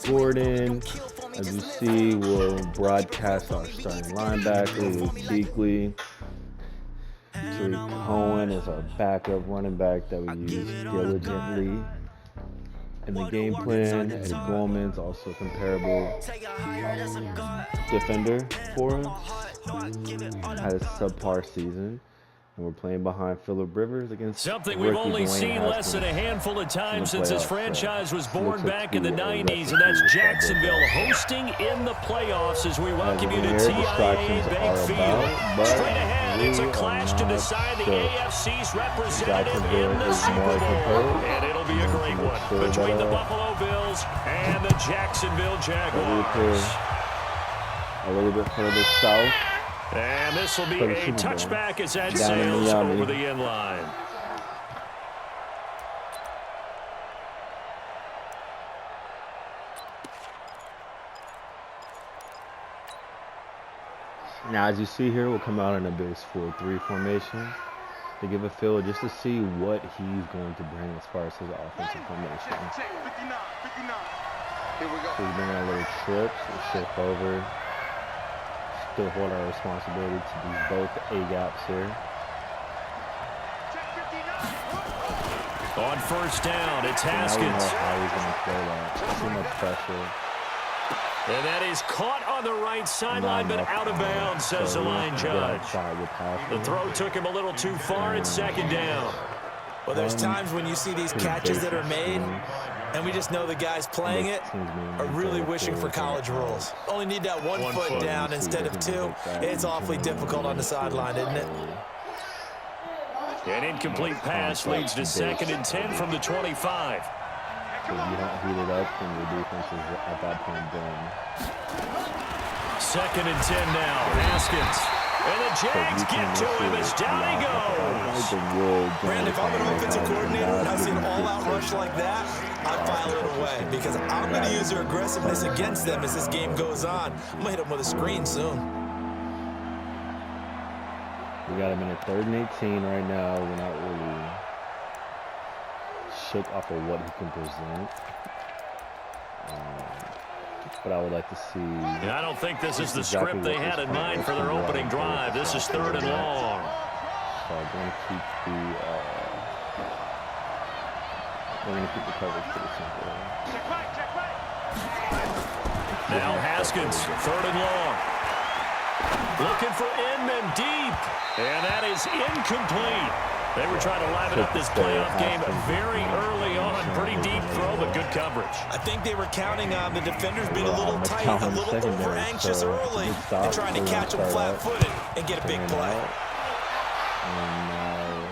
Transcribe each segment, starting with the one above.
Gordon. As you see, we'll broadcast our starting linebacker, Luke Kuechly. Tariq Cohen is our backup running back that we use diligently in the game plan. Eddie Goldman's also a comparable defender for us. Had a subpar season. And we're playing behind Phillip Rivers against something we've only seen less than a handful of times since his franchise was born back in the 90s, and that's Jacksonville hosting in the playoffs as we welcome you to TIAA Bank Field. Straight ahead, it's a clash to decide the AFC's representative in the Super Bowl, and it'll be a great one between the Buffalo Bills and the Jacksonville Jaguars. A little bit further south. And this will be a touchback as that sails over the end line. Now, as you see here, we'll come out in a base 4-3 formation to give a feel just to see what he's going to bring as far as his offensive formation. So he's bringing a little trips, we'll shift over. Still hold our responsibility to do both A-gaps here. On first down, it's Haskins. Now we know how he's going to play that. Too much pressure. And that is caught on the right sideline, but out of bounds, says the line judge. The throw took him a little too far. It's second down. Well, there's times when you see these catches that are made, and we just know the guys playing it are really wishing for college rules. Only need that one foot down instead of two. It's awfully difficult on the sideline, isn't it? An incomplete pass leads to 2nd and 10 from the 25. So if you don't heat it up, then your defense is at that point done. 2nd and 10 now. Haskins. And the Jags get to him as down he goes. Brandon, if I'm an offensive coordinator and I see an all-out rush like that, I file it away because I'm going to use their aggressiveness against them as this game goes on. I'm going to hit them with a screen soon. We got him in a 3rd and 18 right now. We're not really shook off of what he can present. But I would like to see. Yeah, I don't think this is the script they had in mind for their opening drive. This is 3rd and long. So we're going to keep the coverage pretty simple. Now Haskins, 3rd and long. Looking for Inman deep. And that is incomplete. They were trying to liven up this playoff game very early on. Pretty deep throw, but good coverage. I think they were counting on the defenders being a little tight, a little over-anxious early, and trying to catch them flat-footed and get a big play. And now,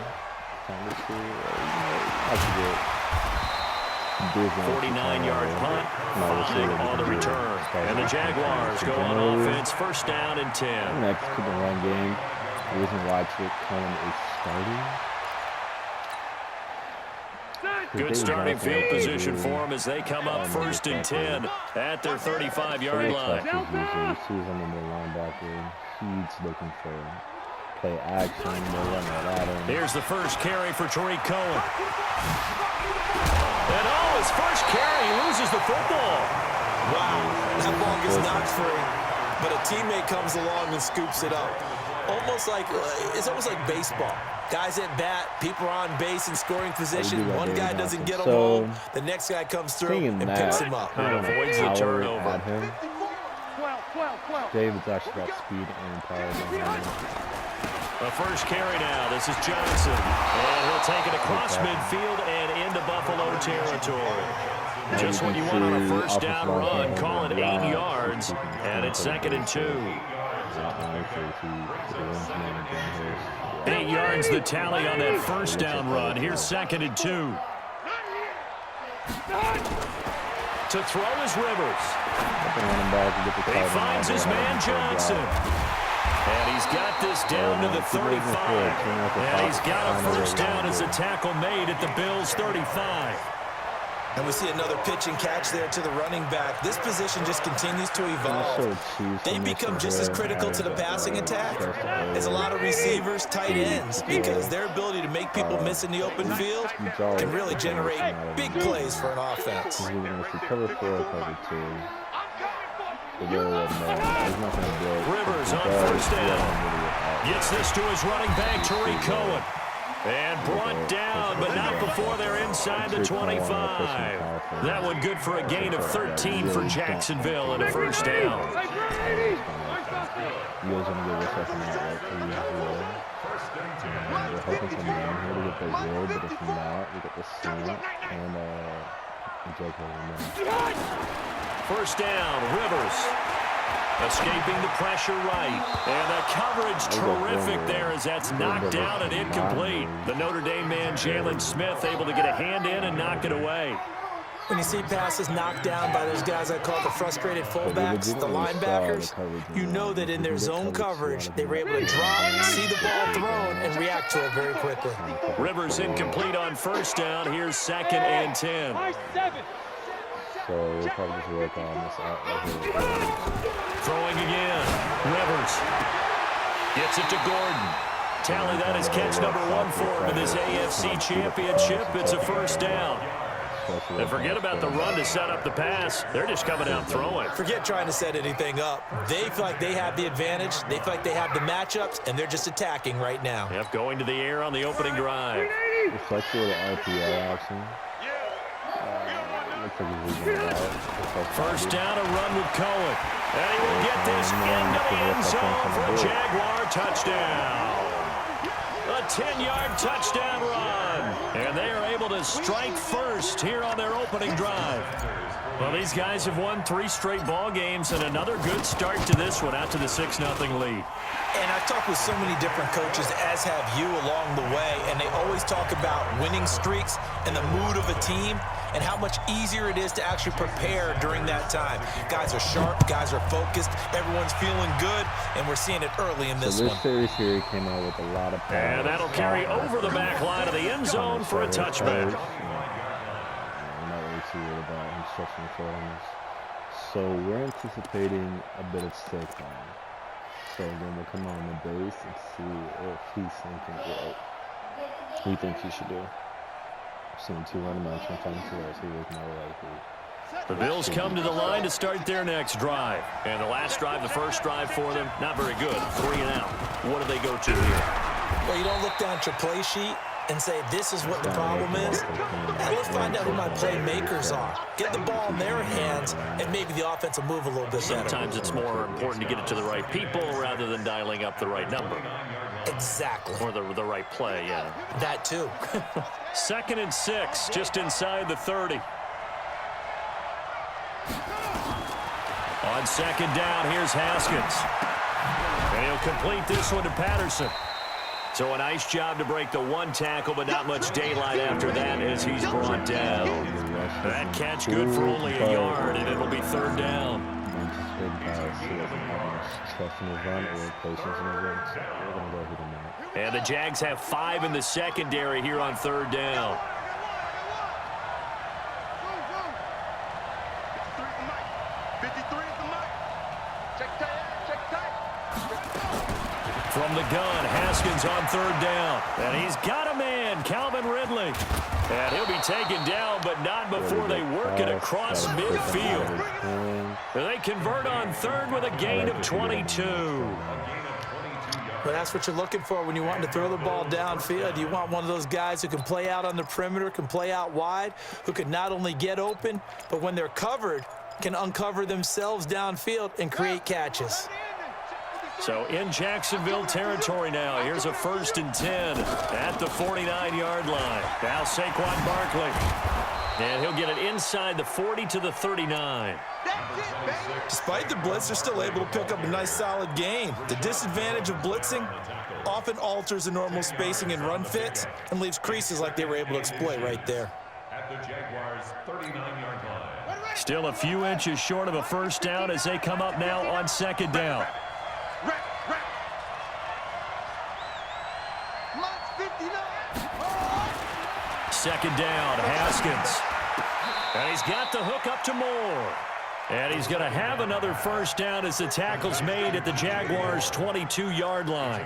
49-yard punt, flying on the return. And the Jaguars go on offense, 1st down and 10. Next to the run game. The reason why Tariq Cohen is starting. Good starting field position for them as they come up 1st and 10 at their 35-yard line. You see him in the linebacker. He's looking for play action. They're running it at him. Here's the first carry for Tariq Cohen. And his first carry, he loses the football. Wow, that ball gets knocked free, but a teammate comes along and scoops it up. It's almost like baseball. Guys at bat, people are on base in scoring position. One guy doesn't get them home. The next guy comes through and picks him up. And avoids the turnover. David's actually got speed and power behind him. The first carry now. This is Johnson. And he'll take it across midfield and into Buffalo territory. Just what you want on a first down run. Call it 8 yards. And it's 2nd and 2. 8 yards the tally on that first down run. Here's 2nd and 2. To throw is Rivers. He finds his man Johnson. And he's got this down to the 35. And he's got a first down as a tackle made at the Bills' 35. And we see another pitch and catch there to the running back. This position just continues to evolve. They become just as critical to the passing attack as a lot of receivers, tight ends, because their ability to make people miss in the open field can really generate big plays for an offense. Rivers on first down. Gets this to his running back, Tariq Cohen. And brought down, but not before they're inside the 25. That one good for a gain of 13 for Jacksonville and a first down. We're hoping for man here to get the wood, but if not, we get the slant and Jake will. First down, Rivers. Escaping the pressure right. And the coverage terrific there as that's knocked down and incomplete. The Notre Dame man, Jalen Smith, able to get a hand in and knock it away. When you see passes knocked down by those guys I call the frustrated fullbacks, the linebackers, you know that in their zone coverage, they were able to drop, see the ball thrown, and react to it very quickly. Rivers incomplete on first down. Here's 2nd and 10. So we'll probably just work on this out right here. Throwing again. Rivers gets it to Gordon. Tally that is catch number 1 for him in this AFC Championship. It's a first down. And forget about the run to set up the pass. They're just coming out throwing. Forget trying to set anything up. They feel like they have the advantage. They feel like they have the matchups, and they're just attacking right now. Yep, going to the air on the opening drive. Reflects with the RPO action. First down, a run with Cohen. And he will get this into the end zone for a Jaguar touchdown. A 10-yard touchdown run. And they are able to strike first here on their opening drive. Well, these guys have won 3 straight ball games and another good start to this one out to the 6-0 lead. And I've talked with so many different coaches, as have you along the way, and they always talk about winning streaks and the mood of a team and how much easier it is to actually prepare during that time. Guys are sharp, guys are focused, everyone's feeling good, and we're seeing it early in this one. This series here came out with a lot of power. And that'll carry over the back line of the end zone for a touchback. I'm not really too worried about him stretching the forms. So we're anticipating a bit of stick time. So then we'll come on the base and see if he's thinking what we think he should do. I've seen 2 running backs from time to us. He was more likely. The Bills come to the line to start their next drive. And the last drive, the first drive for them, not very good. 3 and out. What do they go to here? Well, you don't look down at your play sheet and say, this is what the problem is. Now, let's find out who my playmakers are. Get the ball in their hands, and maybe the offense will move a little bit better. Sometimes it's more important to get it to the right people rather than dialing up the right number. Exactly. Or the right play, yeah. That too. 2nd and 6, just inside the 30. On 2nd down, here's Haskins. And he'll complete this one to Patterson. So a nice job to break the 1 tackle, but not much daylight after that as he's brought down. That catch good for only a yard, and it'll be 3rd down. And the Jags have 5 in the secondary here on 3rd down. From the gun, Haskins on 3rd down. And he's got a man, Calvin Ridley. And he'll be taken down, but not before they work it across midfield. And they convert on 3rd with a gain of 22. But that's what you're looking for when you want to throw the ball downfield. You want one of those guys who can play out on the perimeter, can play out wide, who can not only get open, but when they're covered, can uncover themselves downfield and create catches. So in Jacksonville territory now. Here's a 1st and 10 at the 49-yard line. Now Saquon Barkley. And he'll get it inside the 40 to the 39. Despite the blitz, they're still able to pick up a nice, solid gain. The disadvantage of blitzing often alters the normal spacing and run fits and leaves creases like they were able to exploit right there. At the Jaguars' 39-yard line. Still a few inches short of a first down as they come up now on 2nd down. Second down, Haskins. And he's got the hook up to Moore. And he's going to have another first down as the tackle's made at the Jaguars' 22-yard line.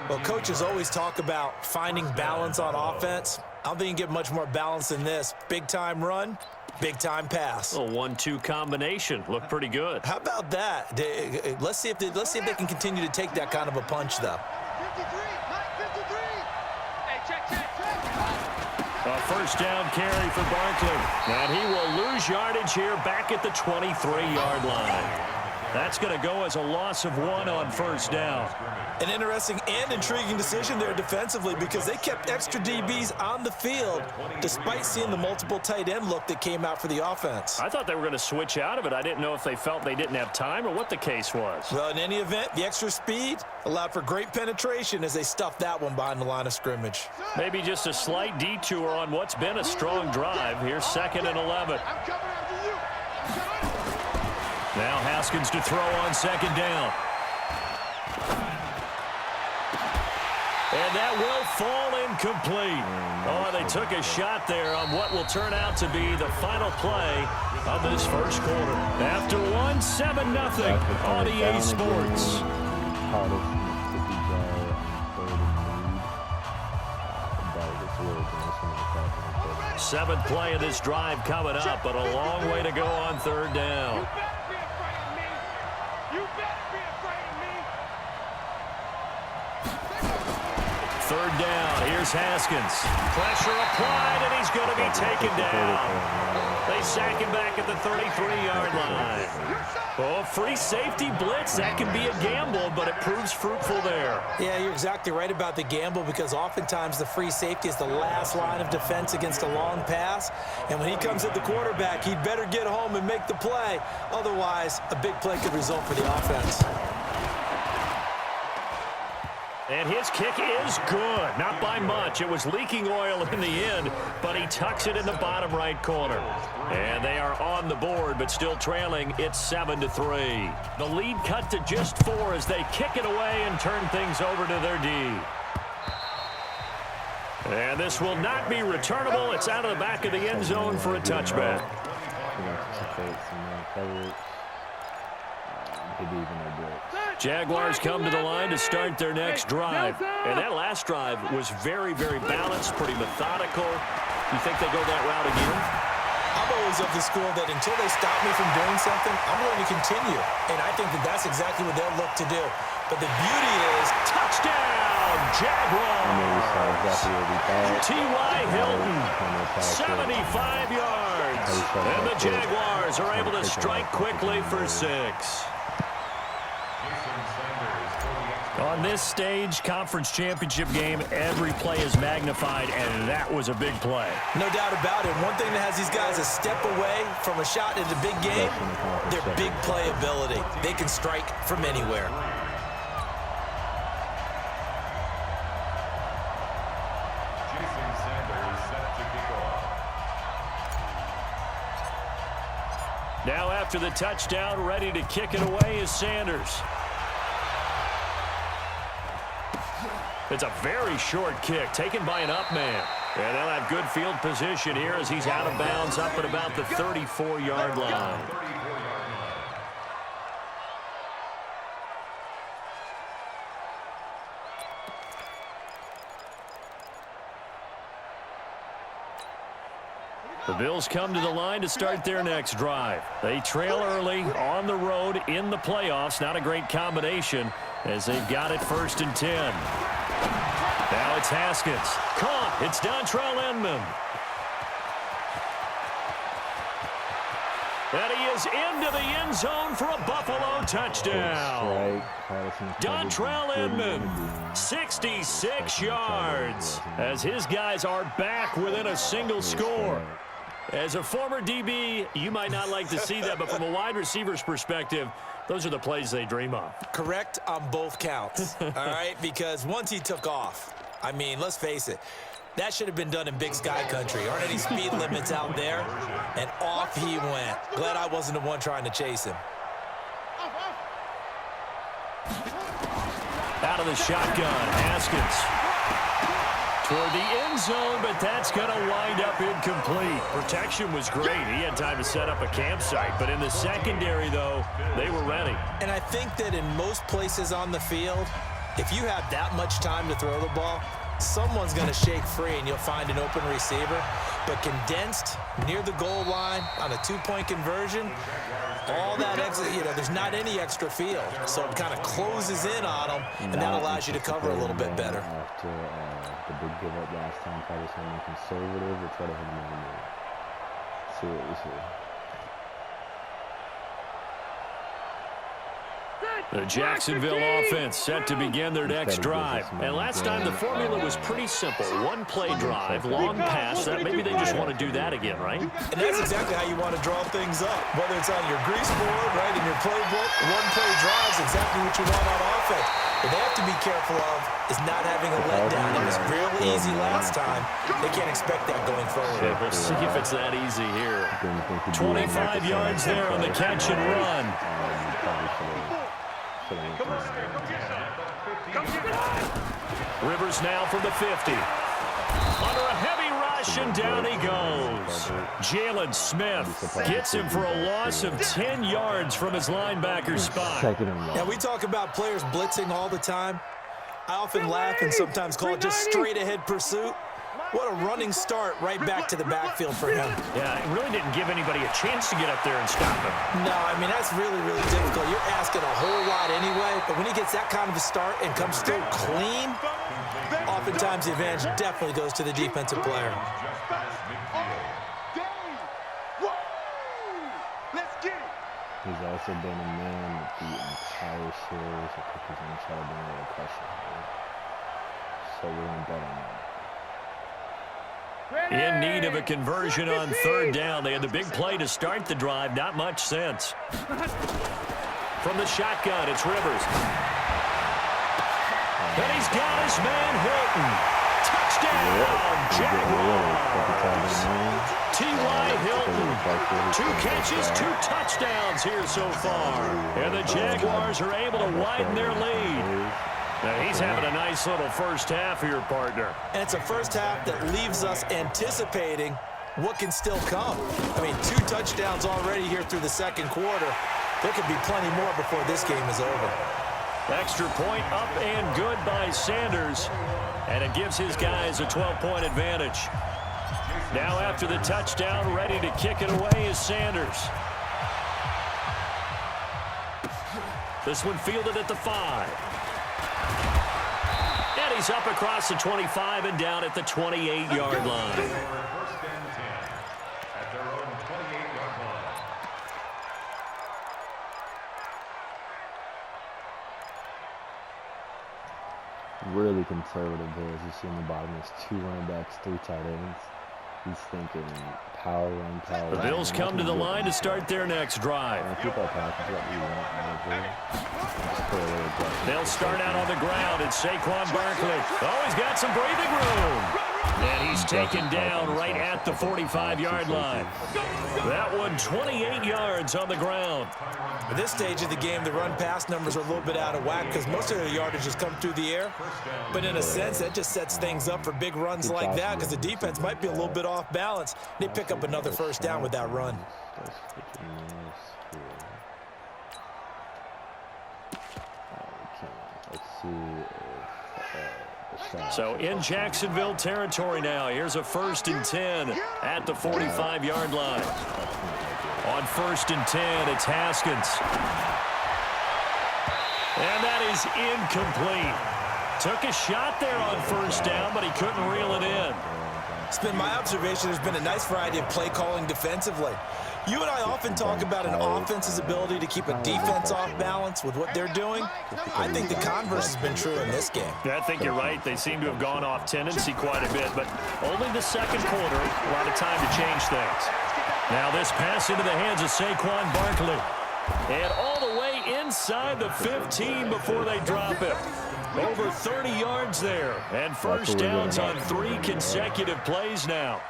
Well, coaches always talk about finding balance on offense. I don't think you can get much more balance than this. Big-time run, big-time pass. A 1-2 combination. Looked pretty good. How about that? Let's see if they can continue to take that kind of a punch, though. 53, 53. Hey, check. A first down carry for Barkley. And he will lose yardage here back at the 23-yard line. That's going to go as a loss of 1 on first down. An interesting and intriguing decision there defensively because they kept extra DBs on the field despite seeing the multiple tight end look that came out for the offense. I thought they were going to switch out of it. I didn't know if they felt they didn't have time or what the case was. Well, in any event, the extra speed allowed for great penetration as they stuffed that one behind the line of scrimmage. Maybe just a slight detour on what's been a strong drive. Here's 2nd and 11. Now Haskins to throw on 2nd down. And that will fall incomplete. Oh, they took a shot there on what will turn out to be the final play of this first quarter. After 1, 7-0 on EA Sports. 7th play of this drive coming up, but a long way to go on 3rd down. Third down, here's Haskins. Pressure applied, and he's going to be taken down. They sack him back at the 33-yard line. Oh, free safety blitz, that can be a gamble, but it proves fruitful there. Yeah, you're exactly right about the gamble because oftentimes the free safety is the last line of defense against a long pass. And when he comes at the quarterback, he'd better get home and make the play. Otherwise, a big play could result for the offense. And his kick is good. Not by much. It was leaking oil in the end, but he tucks it in the bottom right corner. And they are on the board, but still trailing. It's 7-3. The lead cut to just 4 as they kick it away and turn things over to their D. And this will not be returnable. It's out of the back of the end zone for a touchback. Jaguars come to the line to start their next drive. And that last drive was very, very balanced, pretty methodical. You think they go that route again? I'm always of the school that until they stop me from doing something, I'm going to continue. And I think that that's exactly what they'll look to do. But the beauty is, touchdown, Jaguars! T.Y. Hilton, 75 yards. And the Jaguars are able to strike quickly for 6. On this stage, conference championship game, every play is magnified, and that was a big play. No doubt about it. One thing that has these guys a step away from a shot in the big game, their big play ability. They can strike from anywhere. Now after the touchdown, ready to kick it away is Sanders. It's a very short kick taken by an up man. And they'll have good field position here as he's out of bounds up at about the 34-yard line. The Bills come to the line to start their next drive. They trail early on the road in the playoffs. Not a great combination as they've got it 1st and 10. Now it's Haskins. Caught. It's Dontrell Inman. And he is into the end zone for a Buffalo touchdown. Dontrell Inman, 66 yards, as his guys are back within a single score. As a former DB, you might not like to see that, but from a wide receiver's perspective, those are the plays they dream of. Correct on both counts, all right? Because once he took off, I mean, let's face it, that should have been done in Big Sky Country. Aren't any speed limits out there? And off he went. Glad I wasn't the one trying to chase him. Out of the shotgun, Haskins. toward the end zone, but that's going to wind up incomplete. Protection was great. He had time to set up a campsite, but in the secondary, though, they were ready. And I think that in most places on the field, if you have that much time to throw the ball, someone's going to shake free and you'll find an open receiver. But condensed near the goal line on a two-point conversion, all that extra, there's not any extra field. So it kind of closes in on them, and that allows you to cover a little bit better. After the big give up last time, probably something conservative. We'll try to hit him in the middle. See what we see. The Jacksonville offense set to begin their next drive. And last time the formula was pretty simple. One play drive, long pass. Maybe they just want to do that again, right? And that's exactly how you want to draw things up. Whether it's on your grease board, right, in your playbook, one play drive is exactly what you want on offense. What they have to be careful of is not having a letdown. It was real easy last time. They can't expect that going forward. Yeah, we'll see if it's that easy here. 25 yards there on the catch and run. Rivers now from the 50. Under a heavy rush, and down he goes. Jalen Smith gets him for a loss of 10 yards from his linebacker spot. Now, we talk about players blitzing all the time. I often laugh and sometimes call it just straight-ahead pursuit. What a running start right back to the backfield for him. Yeah, it really didn't give anybody a chance to get up there and stop him. No, I mean, that's really, really difficult. You're asking a whole lot anyway, but when he gets that kind of a start and comes through clean, oftentimes the advantage definitely goes to the defensive player. He's also been a man the entire series. I think he's going to try to bring a little pressure. So we're going to bet on that. In need of a conversion on third down. They had the big play to start the drive. Not much sense. From the shotgun, it's Rivers. And he's got his man Hilton. Touchdown, Jaguars. T.Y. Hilton. 2 catches, 2 touchdowns here so far. And the Jaguars are able to widen their lead. Now he's having a nice little first half here, partner. And it's a first half that leaves us anticipating what can still come. I mean, 2 touchdowns already here through the second quarter. There could be plenty more before this game is over. Extra point up and good by Sanders. And it gives his guys a 12-point advantage. Now after the touchdown, ready to kick it away is Sanders. This one fielded at the 5. And he's up across the 25 and down at the 28-yard line. First and 10 at their own 28-yard line. Really conservative here, as you see in the bottom. There's 2 running backs, 3 tight ends. He's thinking power run, power The Bills come to the line to start their next drive. They'll start out on the ground. It's Saquon Barkley. Oh, he's got some breathing room. And he's taken down right at the 45-yard line. That one 28 yards on the ground. At this stage of the game, the run-pass numbers are a little bit out of whack because most of the yardage has come through the air. But in a sense, that just sets things up for big runs like that because the defense might be a little bit off balance. They pick up another first down with that run. Let's see if, So in Jacksonville territory now. Here's a 1st and 10 at the 45-yard line. On 1st and 10, it's Haskins. And that is incomplete. Took a shot there on first down, but he couldn't reel it in. It's been my observation there's been a nice variety of play calling defensively. You and I often talk about an offense's ability to keep a defense off balance with what they're doing. I think the converse has been true in this game. Yeah, I think you're right. They seem to have gone off tendency quite a bit, but only the second quarter, a lot of time to change things. Now this pass into the hands of Saquon Barkley. And all the way inside the 15 before they drop it. Over 30 yards there. And first downs on 3 consecutive plays now.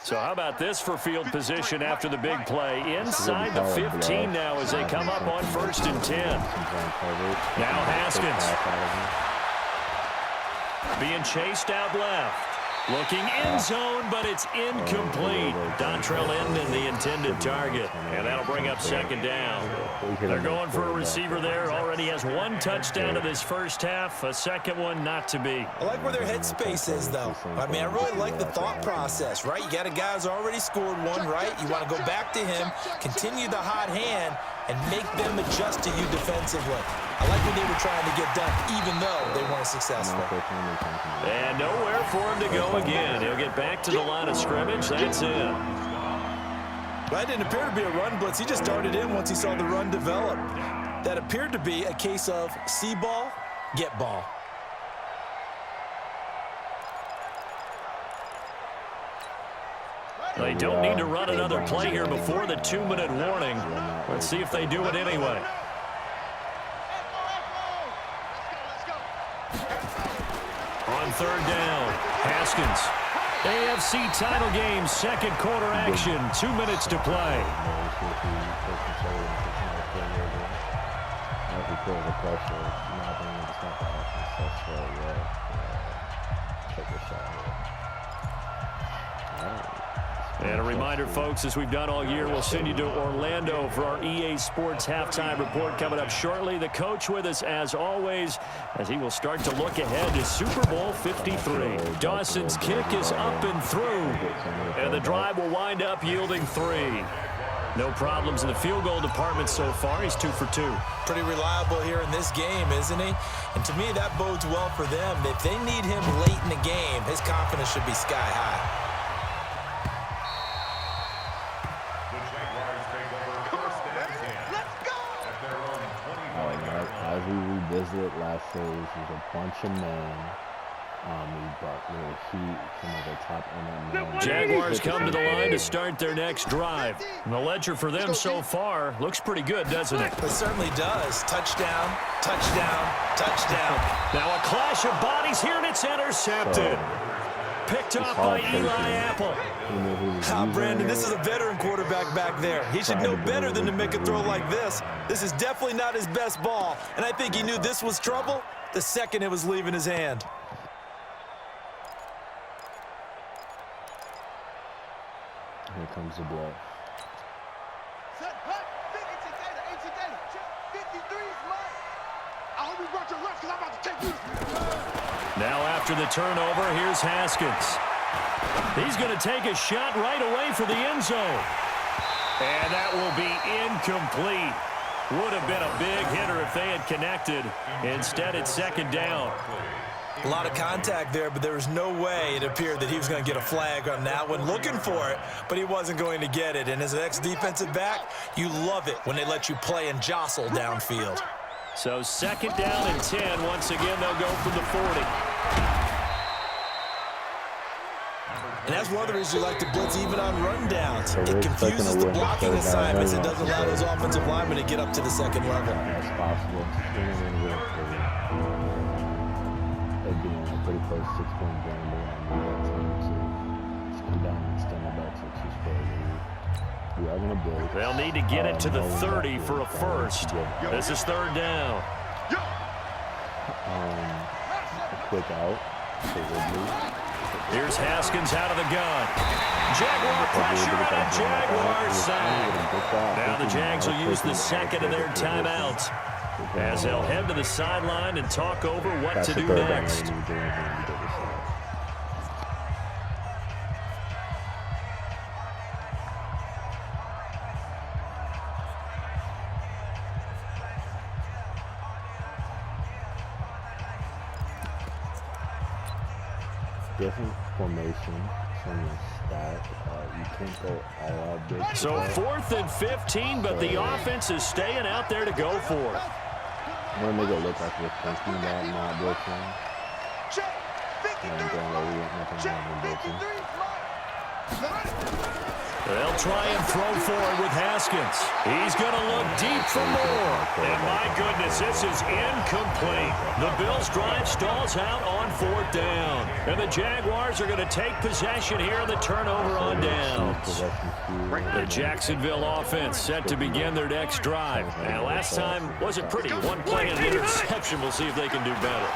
So how about this for field position after the big play? Inside the 15 now as they come up on 1st and 10. Now Haskins. Being chased out left. Looking end zone, but it's incomplete. Dontrell Inman, the intended target. And that'll bring up 2nd down. They're going for a receiver there. Already has 1 touchdown in this first half. A 2nd one not to be. I like where their headspace is, though. I mean, I really like the thought process, right? You got a guy who's already scored 1, right? You want to go back to him, continue the hot hand, and make them adjust to you defensively. I like what they were trying to get done, even though they weren't successful. And nowhere for him to go again. He'll get back to the line of scrimmage. That's it. That didn't appear to be a run blitz. He just darted in once he saw the run develop. That appeared to be a case of see ball, get ball. They don't need to run another play here before the 2-minute warning. Let's see if they do it anyway. On 3rd down, Haskins. AFC title game, 2nd quarter action, 2 minutes to play. And a reminder, folks, as we've done all year, we'll send you to Orlando for our EA Sports halftime report coming up shortly. The coach with us, as always, as he will start to look ahead to Super Bowl 53. Dawson's kick is up and through, and the drive will wind up yielding 3. No problems in the field goal department so far. He's 2 for 2. Pretty reliable here in this game, isn't he? And to me, that bodes well for them. If they need him late in the game, his confidence should be sky high. As we revisit last series, there's a bunch of men. We brought little heat from the top end of man. Jaguars come to the line to start their next drive. And the ledger for them so far looks pretty good, doesn't it? It certainly does. Touchdown, touchdown, touchdown. Now a clash of bodies here, and it's intercepted. Picked off by Eli Apple. Brandon, this is a veteran quarterback back there. He should know better than to make a throw like this. This is definitely not his best ball, and I think he knew this was trouble the second it was leaving his hand. Here comes the blow. Now after the turnover, here's Haskins. He's going to take a shot right away for the end zone. And that will be incomplete. Would have been a big hitter if they had connected. Instead, it's 2nd down. A lot of contact there, but there was no way it appeared that he was going to get a flag on that one. Looking for it, but he wasn't going to get it. And as an ex-defensive back, you love it when they let you play and jostle downfield. So 2nd down and 10. Once again, they'll go from the 40. And that's one of the reasons we like to blitz even on rundowns. It confuses the blocking assignments. It doesn't allow those offensive linemen to get up to the 2nd level. As possible. They'd be in a pretty close 6-point game, but I need that team to come down and stand about 6 square. We are going to build. They'll need to get it to the 30 for a first. This is 3rd down. A quick out. Here's Haskins out of the gun. Jaguar pressure on a Jaguar side. Now the Jags will use the 2nd of their timeouts as they'll head to the sideline and talk over what to do next. Different formation from the stack. You can't go all out big. So 4th and 15, but the offense is staying out there to go for it. I'm going to make it look like we're thinking about not blitzing. And going over nothing more than blitzing. They'll try and throw forward with Haskins. He's going to look deep for more. And my goodness, this is incomplete. The Bills' drive stalls out on 4th down. And the Jaguars are going to take possession here in the turnover on downs. The Jacksonville offense set to begin their next drive. Now, last time wasn't pretty. One play and an interception. We'll see if they can do better.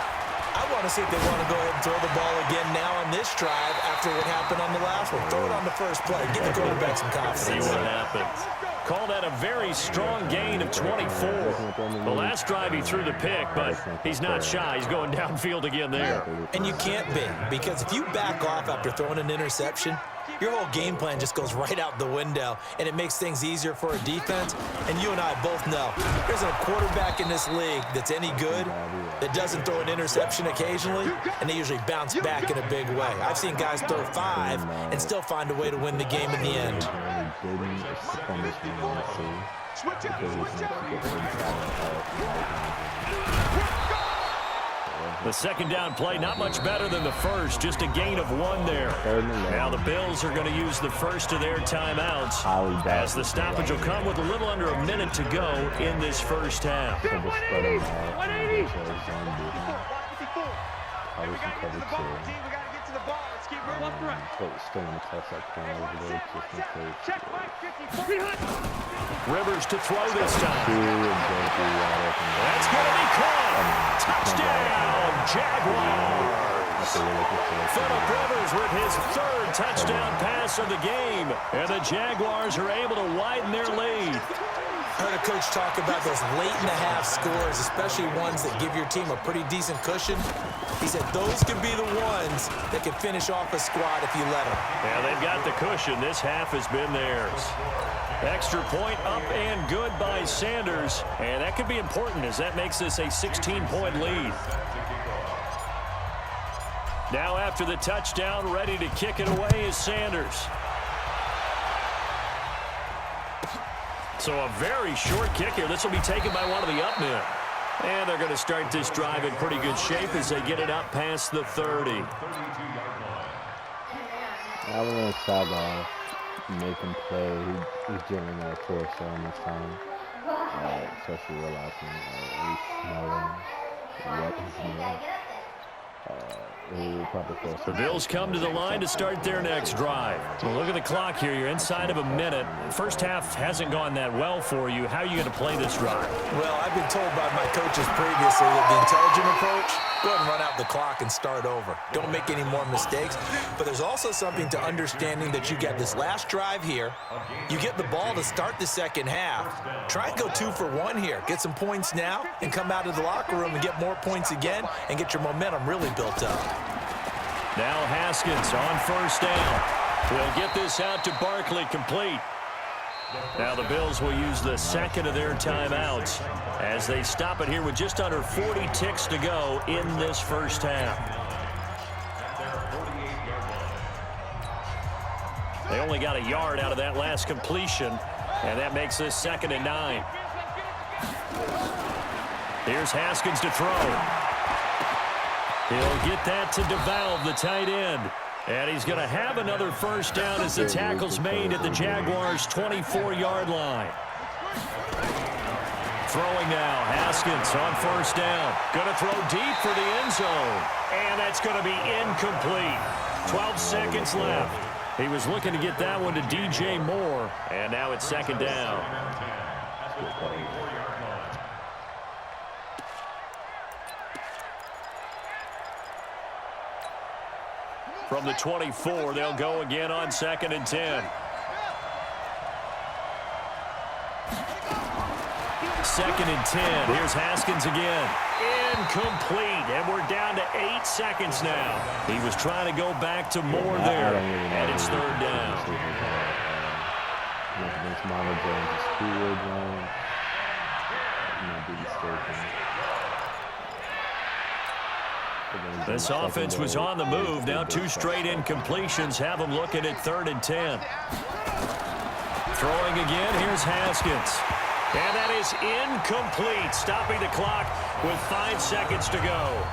I want to see if they want to go ahead and throw the ball again now on this drive after what happened on the last one. Throw it on the first play. Give the quarterback some confidence. See what happens. Call that a very strong gain of 24. The last drive he threw the pick, but he's not shy. He's going downfield again there. And you can't be, because if you back off after throwing an interception, your whole game plan just goes right out the window, and it makes things easier for a defense. And you and I both know there's a quarterback in this league that's any good that doesn't throw an interception occasionally, and they usually bounce back in a big way. I've seen guys throw 5 and still find a way to win the game in the end. The second down play, not much better than the first, just a gain of 1 there. Now the Bills are going to use the first of their timeouts as the stoppage will come with a little under a minute to go in this first half. Rivers to throw this time. That's going to be caught. Touchdown, Jaguars. Phillip Rivers with his 3rd touchdown pass of the game. And the Jaguars are able to widen their lead. I heard a coach talk about those late-in-the-half scores, especially ones that give your team a pretty decent cushion. He said those could be the ones that can finish off a squad if you let them. Yeah, they've got the cushion. This half has been theirs. Extra point up and good by Sanders. And that could be important as that makes this a 16-point lead. Now after the touchdown, ready to kick it away is Sanders. So a very short kick here. This will be taken by one of the up men. And they're going to start this drive in pretty good shape as they get it up past the 30. I was going to stop off, make him play. He's generally not a force on this time. Especially realizing he's smelling what he's smelling. The Bills come to the line to start their next drive. Well, look at the clock here. You're inside of a minute. First half hasn't gone that well for you. How are you going to play this drive? Well, I've been told by my coaches previously that the intelligent approach, go ahead and run out the clock and start over. Don't make any more mistakes. But there's also something to understanding that you get this last drive here. You get the ball to start the second half. Try and go 2 for 1 here. Get some points now and come out of the locker room and get more points again and get your momentum really built up. Now Haskins on first down. Will get this out to Barkley, complete. Now the Bills will use the second of their timeouts as they stop it here with just under 40 ticks to go in this first half. They only got a yard out of that last completion, and that makes this 2nd and 9. Here's Haskins to throw. He'll get that to DeValve, the tight end. And he's going to have another first down as the tackle's made at the Jaguars' 24-yard line. Throwing now, Haskins on first down. Going to throw deep for the end zone. And that's going to be incomplete. 12 seconds left. He was looking to get that one to DJ Moore. And now it's 2nd down. From the 24, they'll go again on 2nd and 10. 2nd and 10. Here's Haskins again. Incomplete. And we're down to 8 seconds now. He was trying to go back to Moore there. And it's 3rd down. This offense was on the move. Now 2 straight incompletions have them looking at 3rd and 10. Throwing again, here's Haskins. And that is incomplete, stopping the clock with 5 seconds to go.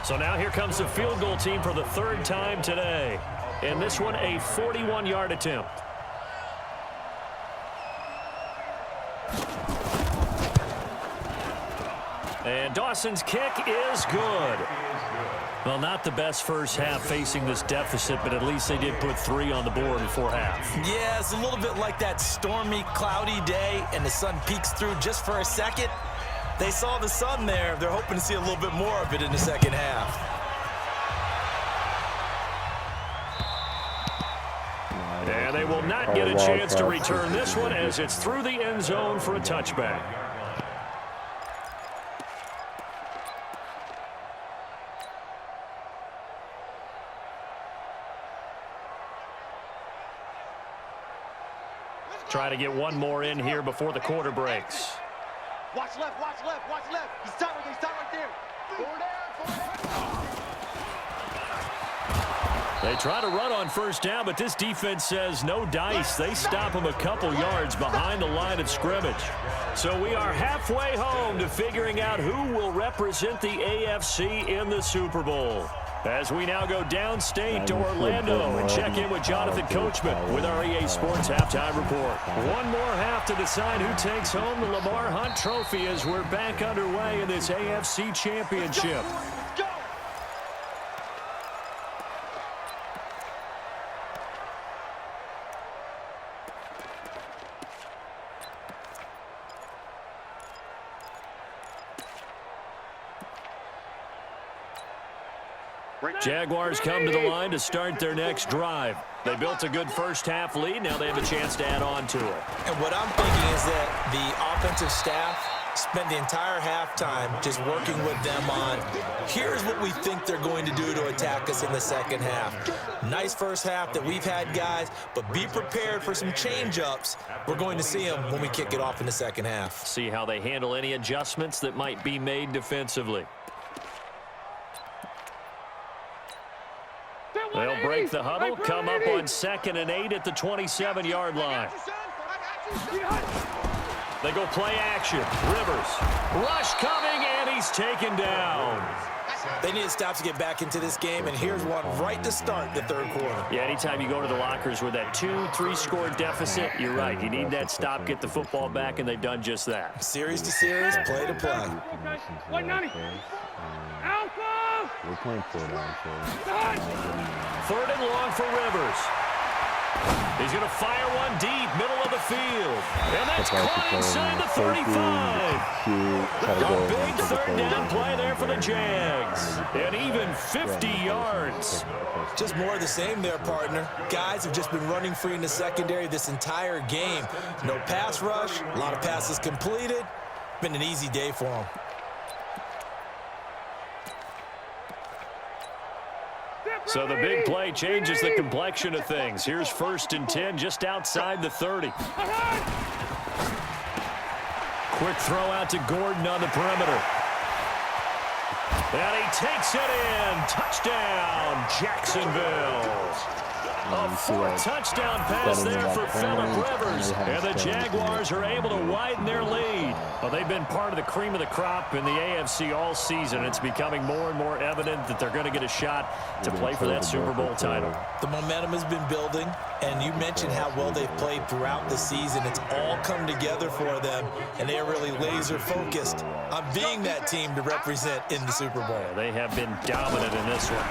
So now here comes the field goal team for the third time today. And this one, a 41-yard attempt. And Dawson's kick is good. Well, not the best first half facing this deficit, but at least they did put 3 on the board before half. Yeah, it's a little bit like that stormy, cloudy day, and the sun peeks through just for a second. They saw the sun there. They're hoping to see a little bit more of it in the second half. And they will not get a chance to return this one as it's through the end zone for a touchback. Try to get one more in here before the quarter breaks. Watch left, watch left, watch left. He's tight right there. They try to run on first down, but this defense says no dice. They stop them a couple yards behind the line of scrimmage. So we are halfway home to figuring out who will represent the AFC in the Super Bowl. As we now go downstate to Orlando and check in with Jonathan Coachman with our EA Sports Halftime Report. One more half to decide who takes home the Lamar Hunt Trophy as we're back underway in this AFC Championship. Jaguars come to the line to start their next drive. They built a good first half lead. Now they have a chance to add on to it. And what I'm thinking is that the offensive staff spent the entire halftime just working with them on, here's what we think they're going to do to attack us in the second half. Nice first half that we've had, guys, but be prepared for some change-ups. We're going to see them when we kick it off in the second half. See how they handle any adjustments that might be made defensively. They'll break the huddle, come up on 2nd and 8 at the 27-yard line. They go play action. Rivers. Rush coming, and he's taken down. They need to stop to get back into this game, and here's one right to start the third quarter. Yeah, anytime you go to the lockers with that 2-3 score deficit, you're right. You need that stop, get the football back, and they've done just that. Series to series, play to play. 190. Alpha! We're playing 4 down, so 3rd and long for Rivers. He's going to fire one deep, middle of the field. And that's caught inside the 35. A big 3rd down play there for the Jags. And even 50 yards. Just more of the same there, partner. Guys have just been running free in the secondary this entire game. No pass rush, a lot of passes completed. Been an easy day for them. So the big play changes the complexion of things. Here's 1st and 10 just outside the 30. Quick throw out to Gordon on the perimeter. And he takes it in. Touchdown, Jacksonville. A 4th touchdown pass there for Phillip Rivers. And the Jaguars are able to widen their lead. Well, they've been part of the cream of the crop in the AFC all season. It's becoming more and more evident that they're going to get a shot to play for that Super Bowl title. The momentum has been building, and you mentioned how well they've played throughout the season. It's all come together for them, and they are really laser-focused on being that team to represent in the Super Bowl. Yeah, they have been dominant in this one.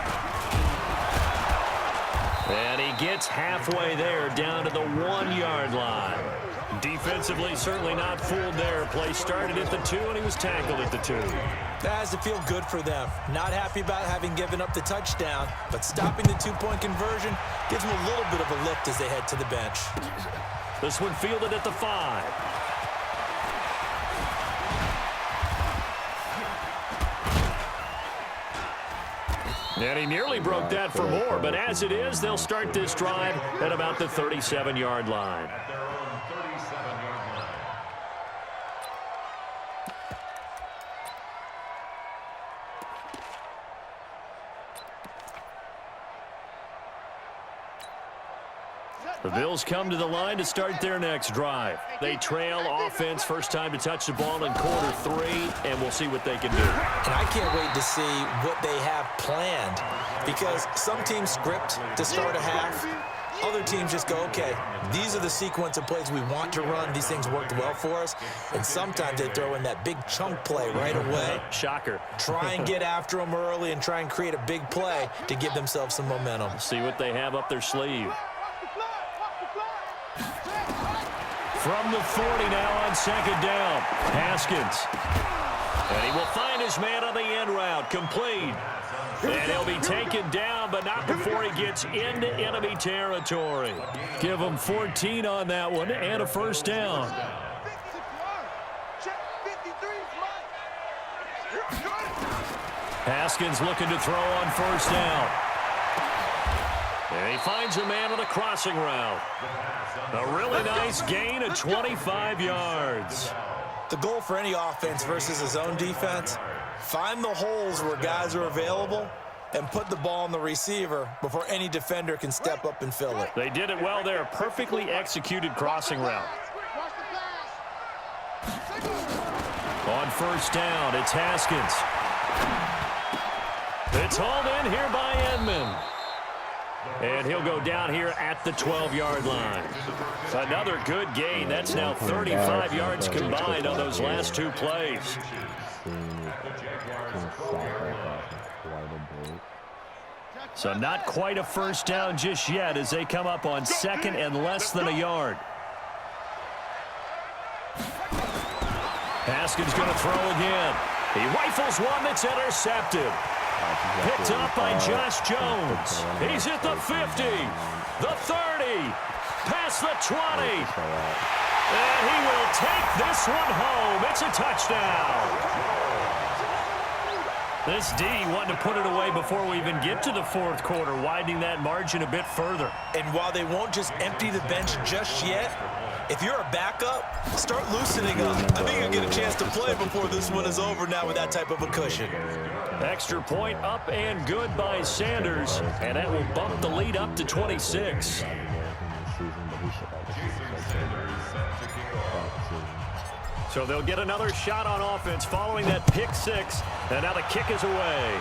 And he gets halfway there, down to the 1-yard line. Defensively, certainly not fooled there. Play started at the 2, and he was tackled at the 2. That has to feel good for them. Not happy about having given up the touchdown, but stopping the 2-point conversion gives them a little bit of a lift as they head to the bench. This one fielded at the 5. And he nearly broke that for more, but as it is, they'll start this drive at about the 37-yard line. At their own 37-yard line. The Bills come to the line to start their next drive. They trail offense, first time to touch the ball in quarter 3, and we'll see what they can do. And I can't wait to see what they have planned, because some teams script to start a half. Other teams just go, okay, these are the sequence of plays we want to run. These things worked well for us. And sometimes they throw in that big chunk play right away. Shocker. Try and get after them early and try and create a big play to give themselves some momentum. See what they have up their sleeve. From the 40 now on second down. Haskins. And he will find his man on the end route. Complete. And he'll be taken down, but not before he gets into enemy territory. Give him 14 on that one and a first down. Haskins looking to throw on first down. And he finds a man on a crossing route. A really nice gain of 25 yards. The goal for any offense versus his own defense, find the holes where guys are available and put the ball on the receiver before any defender can step up and fill it. They did it well there. Perfectly executed crossing route. On first down, it's Haskins. It's hauled in here by Edmond. And he'll go down here at the 12-yard line. Another good gain. That's now 35 yards combined on those last 2 plays. So not quite a first down just yet as they come up on second and less than a yard. Haskins going to throw again. He rifles one that's intercepted. Picked up by Josh Jones. He's at the 50, the 30, past the 20. And he will take this one home. It's a touchdown. This D wanting to put it away before we even get to the 4th quarter, widening that margin a bit further. And while they won't just empty the bench just yet, if you're a backup, start loosening up. I think you'll get a chance to play before this one is over now with that type of a cushion. Extra point up and good by Sanders, and that will bump the lead up to 26. So they'll get another shot on offense following that pick 6, and now the kick is away.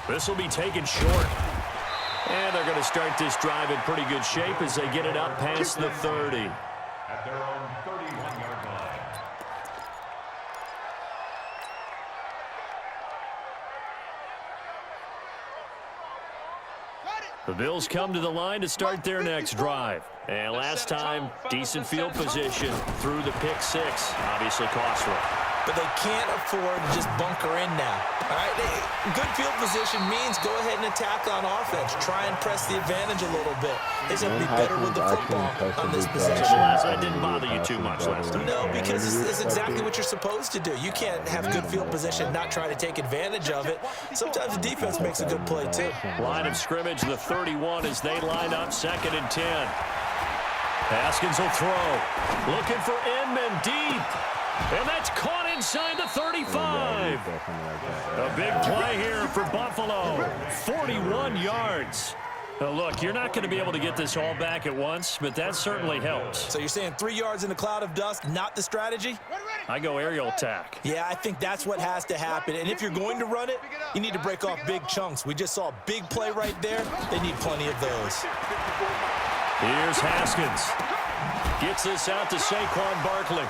This will be taken short. And they're going to start this drive in pretty good shape as they get it up past the 30. At their own 31-yard line. The Bills come to the line to start their next drive. And last time, decent field position through the pick 6. Obviously costly. But they can't afford to just bunker in now. All right, good field position means go ahead and attack on offense. Try and press the advantage a little bit. They just have to be better with the football on this possession. That didn't bother you too much last time. No, because it's exactly what you're supposed to do. You can't have good field position, not try to take advantage of it. Sometimes the defense makes a good play, too. Line of scrimmage, the 31 as they line up 2nd and 10. Haskins will throw. Looking for Inman deep. And that's caught inside the 35. A big play here for Buffalo. 41 yards. Now look, you're not going to be able to get this all back at once, but that certainly helps. So you're saying 3 yards in a cloud of dust, not the strategy? I go aerial attack. Yeah, I think that's what has to happen. And if you're going to run it, you need to break off big chunks. We just saw a big play right there. They need plenty of those. Here's Haskins. Gets this out to Saquon Barkley.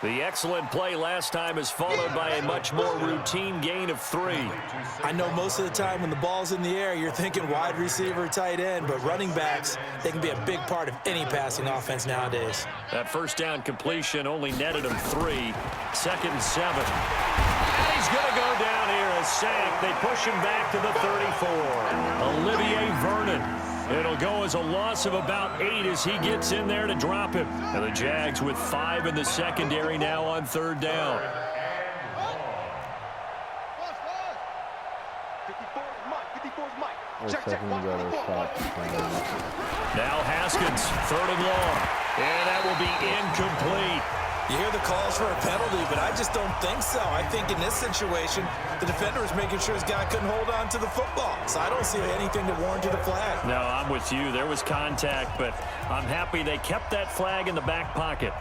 The excellent play last time is followed by a much more routine gain of 3. I know most of the time when the ball's in the air, you're thinking wide receiver, tight end, but running backs, they can be a big part of any passing offense nowadays. That first down completion only netted him 3. 2nd and 7. And he's going to go down here, a sack. They push him back to the 34. Olivier Vernon. It'll go as a loss of about 8 as he gets in there to drop him. And the Jags with 5 in the secondary now on 3rd down. Now Haskins, 3rd and long. And that will be incomplete. You hear the calls for a penalty, but I just don't think so. I think in this situation, the defender is making sure his guy couldn't hold on to the football. So I don't see anything that warranted a flag. No, I'm with you. There was contact, but I'm happy they kept that flag in the back pocket.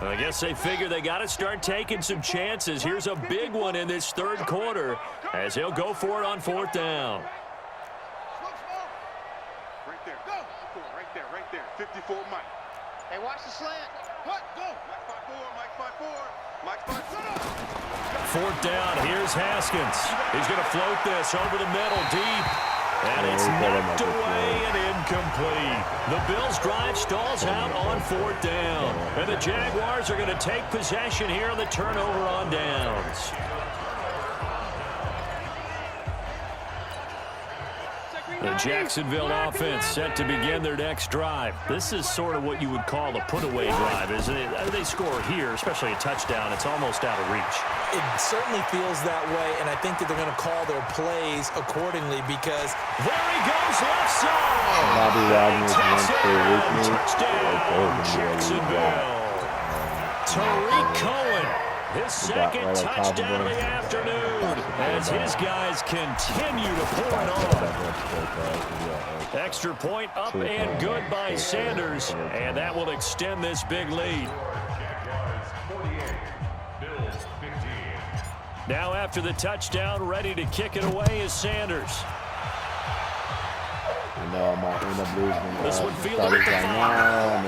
I guess they figure they got to start taking some chances. Here's a big one in this third quarter as he'll go for it on 4th down. Right there. Go. Right there. 54 Mike. Hey, watch the slant. What? Go. Mike 5-4. 4th down. Here's Haskins. He's going to float this over the middle deep. And it's knocked away and incomplete. The Bills' drive stalls out on 4th down. And the Jaguars are going to take possession here on the turnover on downs. The Jacksonville offense set to begin their next drive. This is sort of what you would call a put-away drive, isn't it? They score here, especially a touchdown. It's almost out of reach. It certainly feels that way, and I think that they're going to call their plays accordingly because there he goes left side. Bobby Wagner's Touchdown, Jacksonville. Tariq Cohen, his second touchdown of the afternoon as his guys continue to pour it on. Extra point up and good by Sanders, and that will extend this big lead. Now after the touchdown, ready to kick it away is Sanders. I might end up losing. This one fielded at the 5.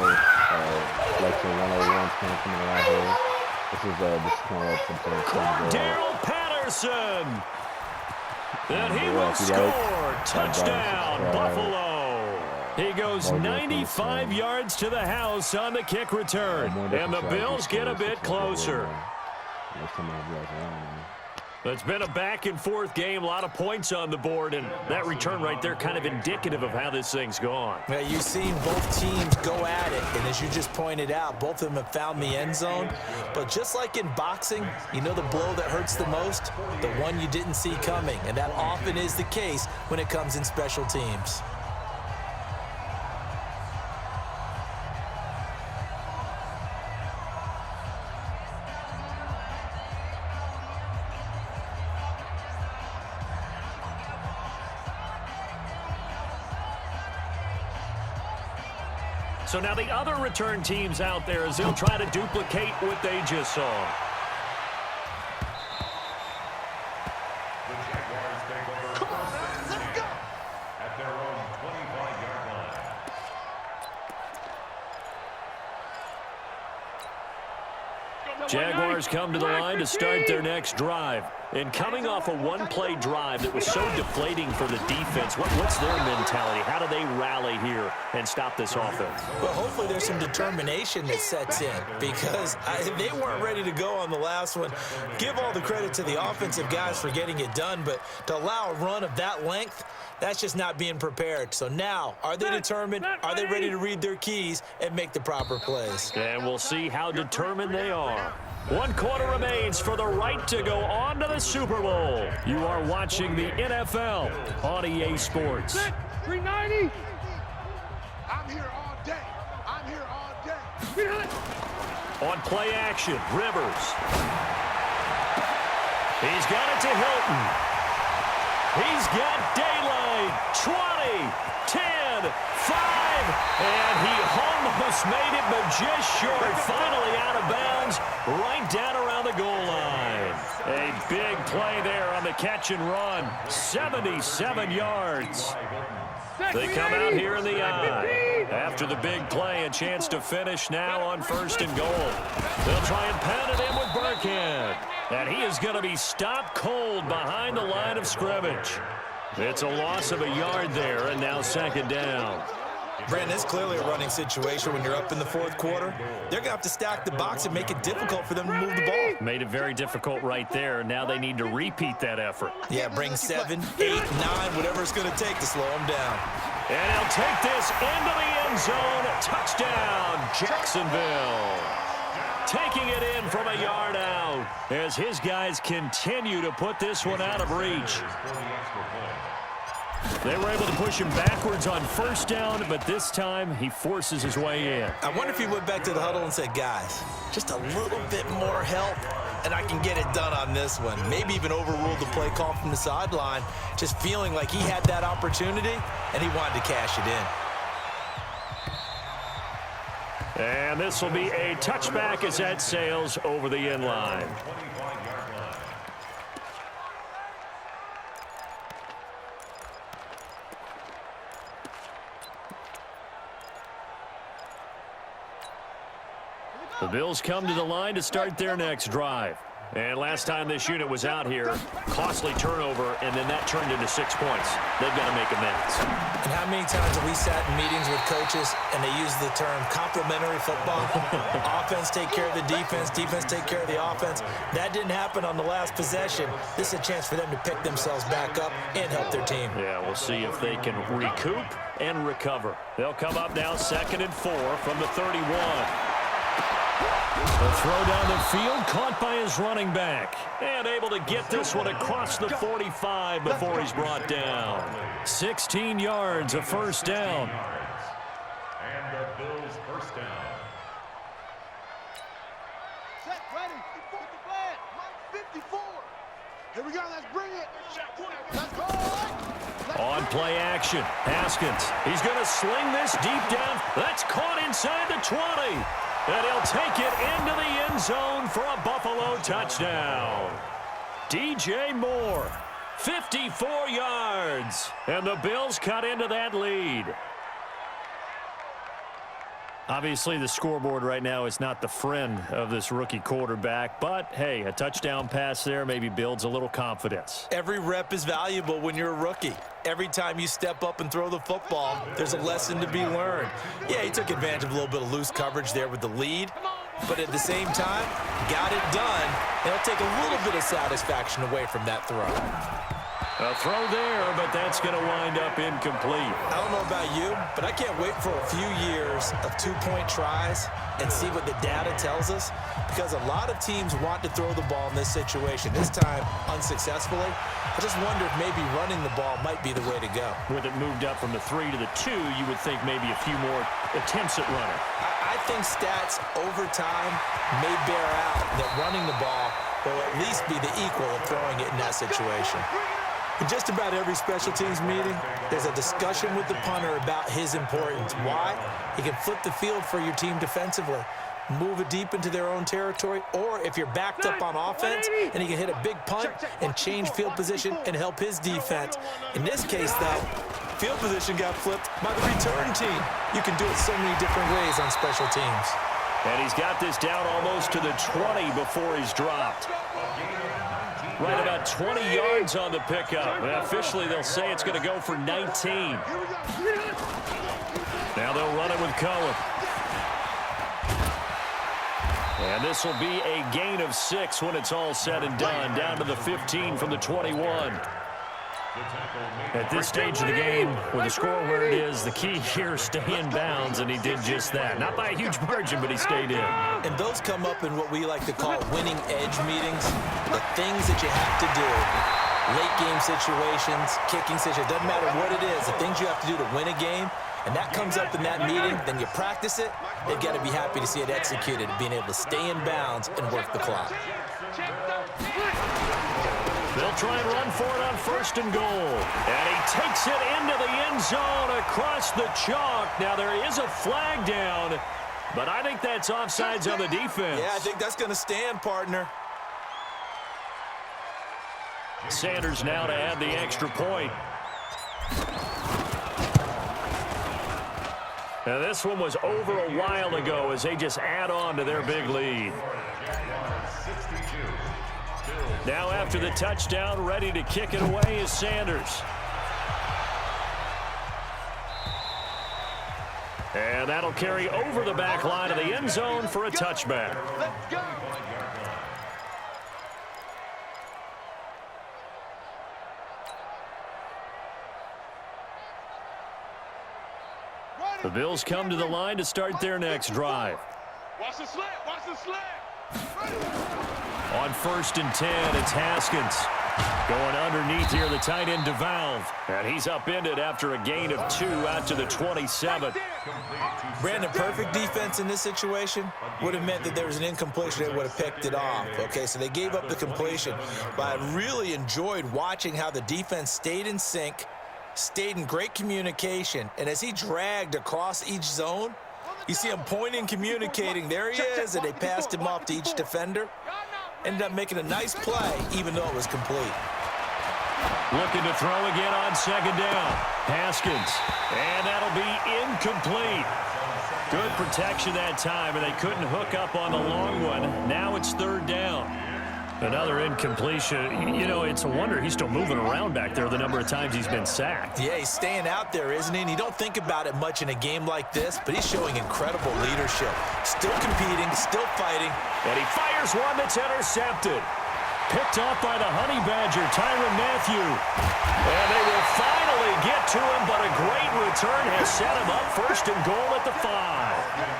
Selection 101 coming around here. This is Darrell Patterson. And he will score. Touchdown, Buffalo. He goes 95 yards to the house on the kick return. And the Bills get a bit closer. It's been a back-and-forth game, a lot of points on the board, and that return right there kind of indicative of how this thing's gone. Yeah, you've seen both teams go at it, and as you just pointed out, both of them have found the end zone. But just like in boxing, you know the blow that hurts the most? The one you didn't see coming, and that often is the case when it comes in special teams. So now the other return teams out there as they'll try to duplicate what they just saw. The Jaguars take over first and 10 at their own 25-yard line. Jaguars come to the line to start their next drive. And coming off a one-play drive that was so deflating for the defense, what's their mentality? How do they rally here and stop this offense? Well, hopefully there's some determination that sets in because they weren't ready to go on the last one. Give all the credit to the offensive guys for getting it done, but to allow a run of that length, that's just not being prepared. So now, are they determined? Are they ready to read their keys and make the proper plays? And we'll see how determined they are. 1 quarter remains for the right to go on to the Super Bowl. You are watching the NFL on EA Sports. 390. I'm here all day. I'm here all day. On play action, Rivers. He's got it to Hilton. He's got daylight. 20, 10, 5, and he almost made it, but just short. Finally out of bounds, right down around the goal line. A big play there on the catch and run. 77 yards. They come out here in the eye. After the big play, a chance to finish now on 1st and goal. They'll try and pound it in with Burkhead. And he is going to be stopped cold behind the line of scrimmage. It's a loss of a yard there, and now 2nd down. Brandon, it's clearly a running situation when you're up in the 4th quarter. They're going to have to stack the box and make it difficult for them to move the ball. Made it very difficult right there. Now they need to repeat that effort. Yeah, bring 7, 8, 9, whatever it's going to take to slow them down. And he'll take this into the end zone. Touchdown, Jacksonville. Taking it in from a yard out as his guys continue to put this one out of reach. They were able to push him backwards on first down, but this time he forces his way in. I wonder if he went back to the huddle and said, guys, just a little bit more help, and I can get it done on this one. Maybe even overruled the play call from the sideline, just feeling like he had that opportunity, and he wanted to cash it in. And this will be a touchback as that sails over the end line. The Bills come to the line to start their next drive. And last time this unit was out here, costly turnover, and then that turned into 6 points. They've got to make amends. And how many times have we sat in meetings with coaches and they use the term complementary football? Offense take care of the defense, defense take care of the offense. That didn't happen on the last possession. This is a chance for them to pick themselves back up and help their team. Yeah, we'll see if they can recoup and recover. They'll come up now 2nd and 4 from the 31. The throw down the field, caught by his running back. And able to get this one across the 45 before he's brought down. 16 yards, a first down. And the Bills first down. Set, ready. 54. Here we go, let's bring it. Let's go. On play action, Haskins. He's going to sling this deep down. That's caught inside the 20. And he'll take it into the end zone for a Buffalo touchdown. DJ Moore, 54 yards. And the Bills cut into that lead. Obviously, the scoreboard right now is not the friend of this rookie quarterback. But, hey, a touchdown pass there maybe builds a little confidence. Every rep is valuable when you're a rookie. Every time you step up and throw the football, there's a lesson to be learned. Yeah, he took advantage of a little bit of loose coverage there with the lead. But at the same time, got it done. And it'll take a little bit of satisfaction away from that throw. A throw there, but that's going to wind up incomplete. I don't know about you, but I can't wait for a few years of two-point tries and see what the data tells us, because a lot of teams want to throw the ball in this situation, this time unsuccessfully. I just wonder if maybe running the ball might be the way to go. With it moved up from the 3 to the 2, you would think maybe a few more attempts at running. I think stats over time may bear out that running the ball will at least be the equal of throwing it in that situation. In just about every special teams meeting, there's a discussion with the punter about his importance. Why? He can flip the field for your team defensively, move it deep into their own territory, or if you're backed up on offense, and he can hit a big punt and change field position and help his defense. In this case, though, field position got flipped by the return team. You can do it so many different ways on special teams. And he's got this down almost to the 20 before he's dropped. Right about 20 yards on the pickup. And officially, they'll say it's going to go for 19. Now they'll run it with Cohen. And this will be a gain of 6 when it's all said and done. Down to the 15 from the 21. At this stage of the game, with the score where it is, the key here is stay in bounds, and he did just that. Not by a huge margin, but he stayed in. And those come up in what we like to call winning edge meetings. The things that you have to do, late game situations, kicking situations, doesn't matter what it is, the things you have to do to win a game, and that comes up in that meeting, then you practice it, they've got to be happy to see it executed, being able to stay in bounds and work the clock. They'll try and run for it on 1st and goal. And he takes it into the end zone across the chalk. Now, there is a flag down, but I think that's offsides on the defense. Yeah, I think that's going to stand, partner. Sanders now to add the extra point. Now, this one was over a while ago as they just add on to their big lead. Now after the touchdown, ready to kick it away is Sanders. And that'll carry over the back line of the end zone for a touchback. Let's go. The Bills come to the line to start their next drive. Watch the slant. Watch the slant. On 1st and 10, it's Haskins. Going underneath here, the tight end DeValve. And he's upended after a gain of 2 out to the 27. Brandon, perfect defense in this situation would have meant that there was an incompletion. They would have picked it off. Okay, so they gave up the completion. But I really enjoyed watching how the defense stayed in sync, stayed in great communication. And as he dragged across each zone, you see him pointing, communicating. There he is, and they passed him off to each defender. Ended up making a nice play, even though it was complete. Looking to throw again on 2nd down. Haskins. And that'll be incomplete. Good protection that time, and they couldn't hook up on the long one. Now it's 3rd down. Another incompletion. You know, it's a wonder he's still moving around back there the number of times he's been sacked. Yeah, he's staying out there, isn't he? And you don't think about it much in a game like this, but he's showing incredible leadership. Still competing, still fighting. And he fires one that's intercepted. Picked off by the Honey Badger, Tyrann Mathieu. And they will finally get to him, but a great return has set him up 1st and goal at the 5.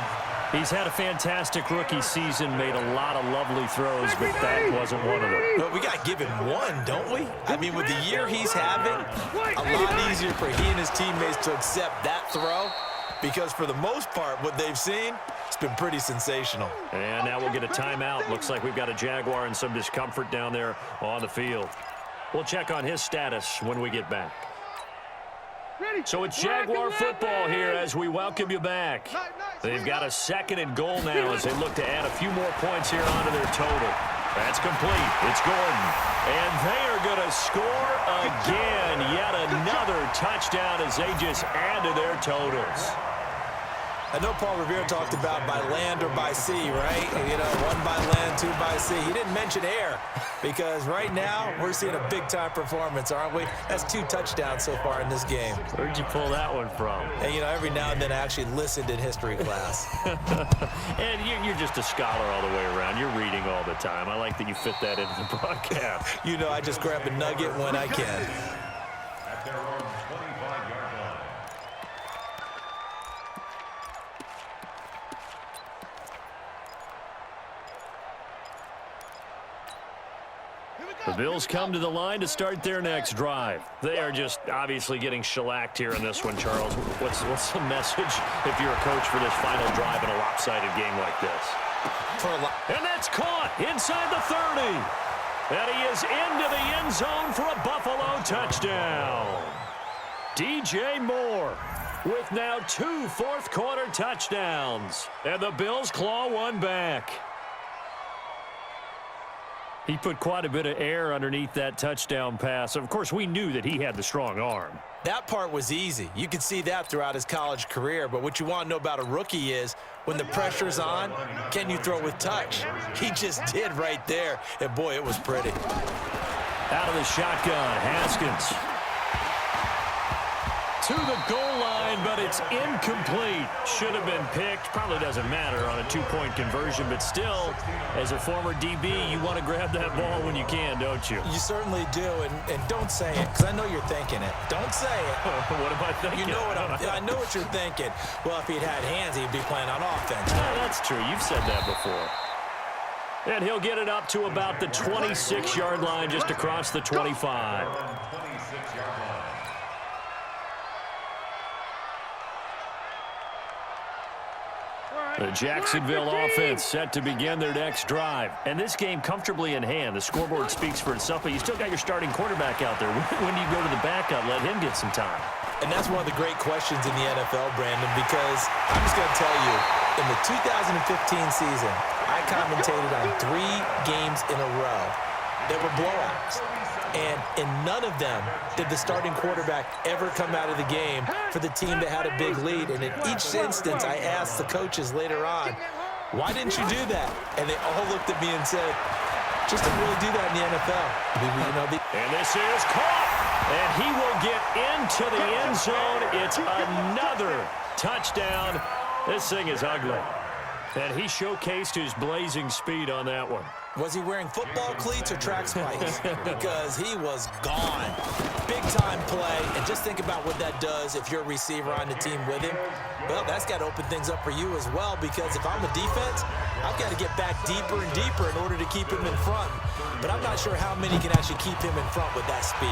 He's had a fantastic rookie season, made a lot of lovely throws, but that wasn't one of them. But we got to give him one, don't we? I mean, with the year he's having, a lot easier for he and his teammates to accept that throw, because for the most part, what they've seen, it's been pretty sensational. And now we'll get a timeout. Looks like we've got a Jaguar in some discomfort down there on the field. We'll check on his status when we get back. So it's Jaguar football here as we welcome you back. They've got a 2nd and goal now as they look to add a few more points here onto their total. That's complete. It's Gordon. And they are going to score again. Yet another touchdown as they just add to their totals. I know Paul Revere talked about by land or by sea, right? You know, 1 by land, 2 by sea. He didn't mention air because right now we're seeing a big-time performance, aren't we? That's 2 touchdowns so far in this game. Where'd you pull that one from? And, you know, every now and then I actually listened in history class. And you're just a scholar all the way around. You're reading all the time. I like that you fit that into the broadcast. You know, I just grab a nugget when I can. At their own 25-yard line. The Bills come to the line to start their next drive. They are just obviously getting shellacked here in this one, Charles. What's the message if you're a coach for this final drive in a lopsided game like this? And that's caught inside the 30. And he is into the end zone for a Buffalo touchdown. DJ Moore with now 2 fourth-quarter touchdowns. And the Bills claw one back. He put quite a bit of air underneath that touchdown pass. Of course, we knew that he had the strong arm. That part was easy. You could see that throughout his college career. But what you want to know about a rookie is when the pressure's on, can you throw with touch? He just did right there. And, boy, it was pretty. Out of the shotgun, Haskins. To the goal line, but it's incomplete. Should have been picked. Probably doesn't matter on a 2-point conversion, but still, as a former DB, you want to grab that ball when you can, don't you? You certainly do, and don't say it, because I know you're thinking it. Don't say it. What am I thinking? You know what I know what you're thinking. Well, if he'd had hands, he'd be playing on offense. Yeah, that's true. You've said that before. And he'll get it up to about the 26-yard line, just across the 25. 26-yard line. The Jacksonville offense set to begin their next drive. And this game comfortably in hand. The scoreboard speaks for itself, but you still got your starting quarterback out there. When do you go to the backup? Let him get some time. And that's one of the great questions in the NFL, Brandon, because I'm just going to tell you, in the 2015 season, I commentated on 3 games in a row that were blowouts. And in none of them did the starting quarterback ever come out of the game for the team that had a big lead. And in each instance, I asked the coaches later on, why didn't you do that? And they all looked at me and said, just didn't really do that in the NFL. And this is caught. And he will get into the end zone. It's another touchdown. This thing is ugly. And he showcased his blazing speed on that one. Was he wearing football cleats or track spikes? Because he was gone. Big-time play, and just think about what that does if you're a receiver on the team with him. Well, that's got to open things up for you as well, because if I'm a defense, I've got to get back deeper and deeper in order to keep him in front. But I'm not sure how many can actually keep him in front with that speed.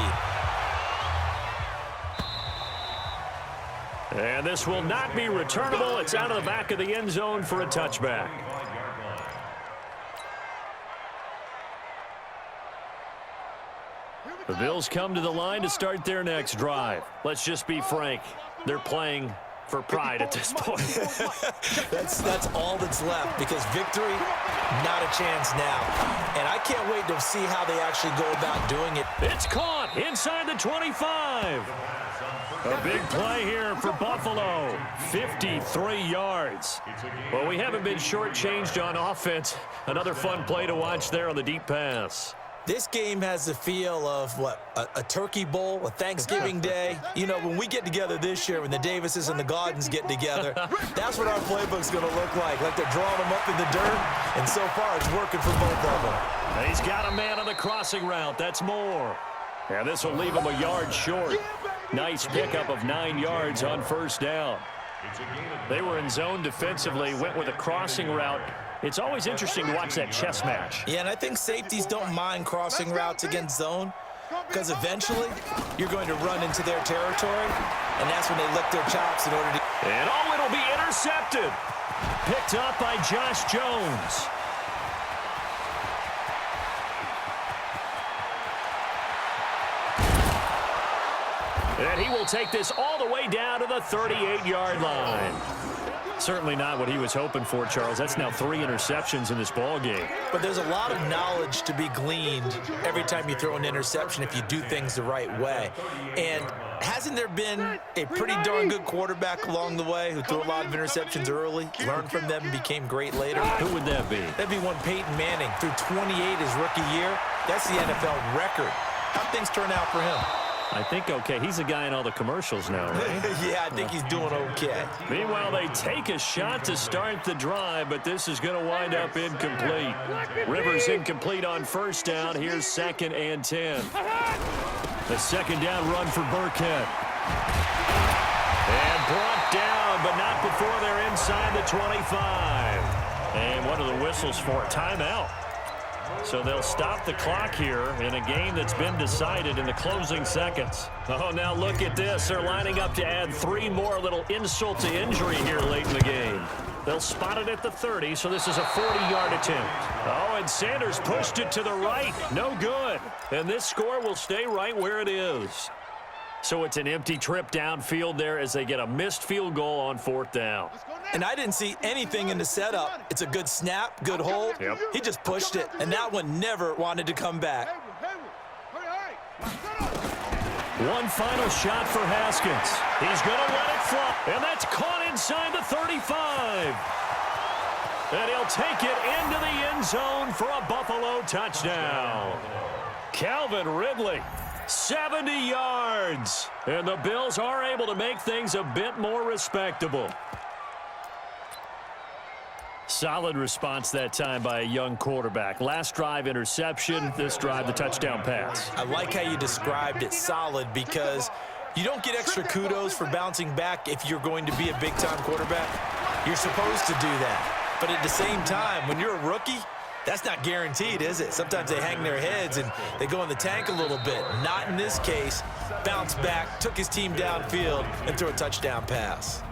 And this will not be returnable. It's out of the back of the end zone for a touchback. The Bills come to the line to start their next drive. Let's just be frank. They're playing for pride at this point. That's all that's left, because victory, not a chance now. And I can't wait to see how they actually go about doing it. It's caught inside the 25. A big play here for Buffalo. 53 yards. Well, we haven't been shortchanged on offense. Another fun play to watch there on the deep pass. This game has the feel of, a turkey bowl, a Thanksgiving day. You know, when we get together this year, when the Davises and the Gaudens get together, that's what our playbook's going to look like they're drawing them up in the dirt, and so far it's working for both of them. He's got a man on the crossing route. That's Moore. And this will leave him a yard short. Nice pickup of 9 yards on first down. They were in zone defensively, went with a crossing route. It's always interesting to watch that chess match. Yeah, and I think safeties don't mind crossing routes against zone, because eventually you're going to run into their territory, and that's when they lick their chops in order to... And it'll be intercepted. Picked up by Josh Jones. And he will take this all the way down to the 38-yard line. Certainly not what he was hoping for, Charles. That's now 3 interceptions in this ball game. But there's a lot of knowledge to be gleaned every time you throw an interception if you do things the right way. And hasn't there been a pretty darn good quarterback along the way who threw a lot of interceptions early, learned from them, and became great later? Who would that be? That'd be one Peyton Manning. Threw 28 his rookie year. That's the NFL record. How'd things turn out for him? I think okay. He's a guy in all the commercials now, right? Yeah, I think he's doing okay. Meanwhile, they take a shot to start the drive, but this is going to wind up incomplete. Rivers incomplete on first down. Here's 2nd and 10. The second down run for Burkhead. And brought down, but not before they're inside the 25. And what are the whistles for? Timeout. So they'll stop the clock here in a game that's been decided in the closing seconds. Oh, now look at this. They're lining up to add 3 more, little insult to injury here late in the game. They'll spot it at the 30, so this is a 40-yard attempt. Oh, and Sanders pushed it to the right. No good. And this score will stay right where it is. So it's an empty trip downfield there as they get a missed field goal on 4th down. And I didn't see anything in the setup. It's a good snap, good hold. Yep. He just pushed it, and that one never wanted to come back. One final shot for Haskins. He's going to let it fly. And that's caught inside the 35. And he'll take it into the end zone for a Buffalo touchdown. Calvin Ridley, 70 yards. And the Bills are able to make things a bit more respectable. Solid response that time by a young quarterback. Last drive, interception. This drive, the touchdown pass. I like how you described it, solid, because you don't get extra kudos for bouncing back if you're going to be a big-time quarterback. You're supposed to do that. But at the same time, when you're a rookie, that's not guaranteed, is it? Sometimes they hang their heads and they go in the tank a little bit. Not in this case. Bounced back, took his team downfield, and threw a touchdown pass.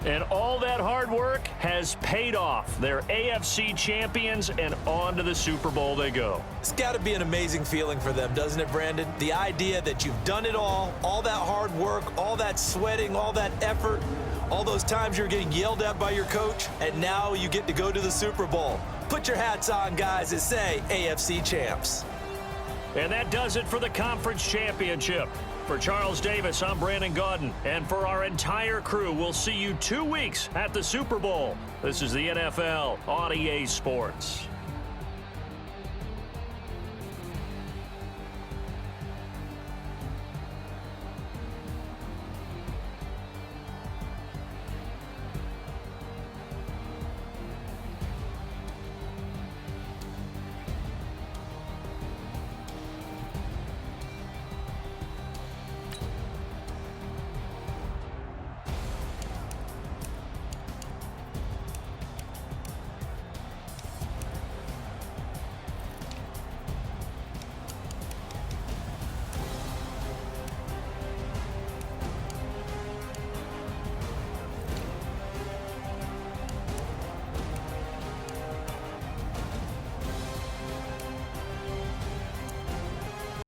And all that hard work has paid off. They're AFC champions, and on to the Super Bowl they go. It's got to be an amazing feeling for them, doesn't it, Brandon? The idea that you've done it all that hard work, all that sweating, all that effort, all those times you're getting yelled at by your coach, and now you get to go to the Super Bowl. Put your hats on, guys, and say AFC champs. And that does it for the conference championship. For Charles Davis, I'm Brandon Gaudin. And for our entire crew, we'll see you 2 weeks at the Super Bowl. This is the NFL on EA Sports.